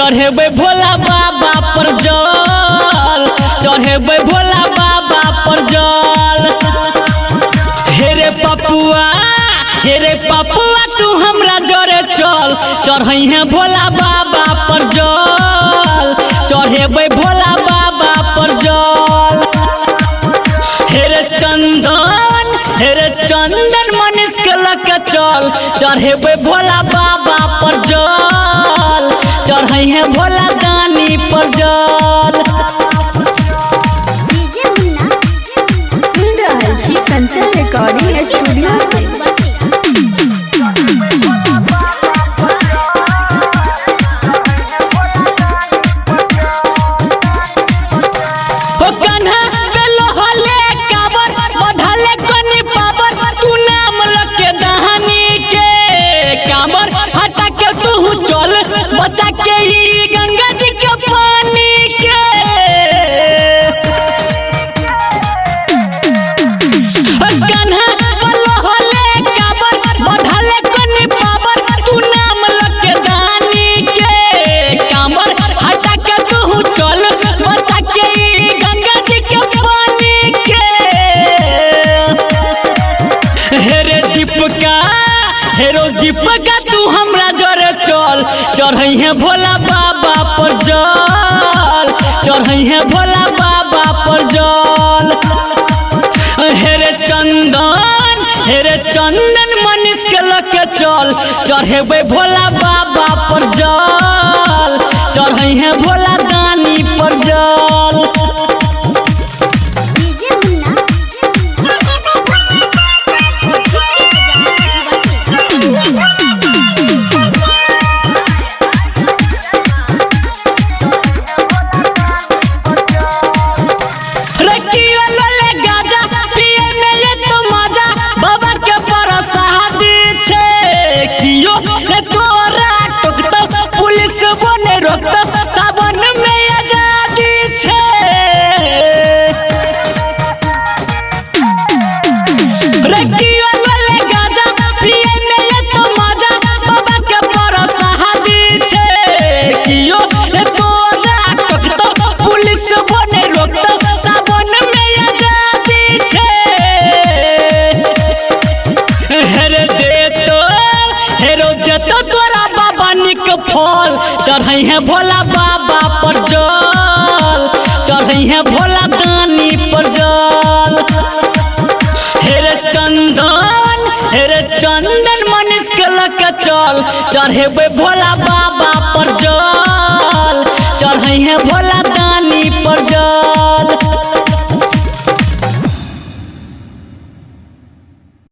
चढ़ेबे भोला बाबा पर जल, चढ़ेबे भोला बाबा पर जल। हेरे पपुआ तू हमरा जोरे चल, चढ़ई है भोला बाबा पर जल, चढ़ेबे भोला बाबा पर जल। हेरे चंदन मनीष के लके चल, चढ़ेबे भोला बाबा पर जल, चढ़ई है भोला दानी पर जल। सुन रहल छी कंचन रिकॉर्डिंग स्टूडियो से। बचा के ई गंगा जी के पानी के कन्हा बलहले काबर बढ़ले कनी पावर, तू नाम लके दानी के कामर हटा के तू चल, बचा के ई गंगा जी के पानी के। हेरो दीपका तू हमरा जोरे चल, चढ़ई है भोला बाबा पर जल, चढ़ई है भोला बाबा पर जल। हेरे चंदन मनीष के लके चल, चढ़ेबे भोला बाबा पर जल, चढ़ई है भोला दानी पर जल। सावन में आजादी छे, रखियो वाले गाजा पिए में ये तो मजा, बाबा के परसादी छे। कियो ए तोरा टकतो पुलिस बने रोकतो, सावन में आजादी छे। हेरो देतो तोरा बाबा निक फल, चढ़ई है भोला बाबा पर जल, चढ़ई है भोला दानी पर जल। हेरे चंदन मनीष के लके चल, चढ़ेबे भोला बाबा पर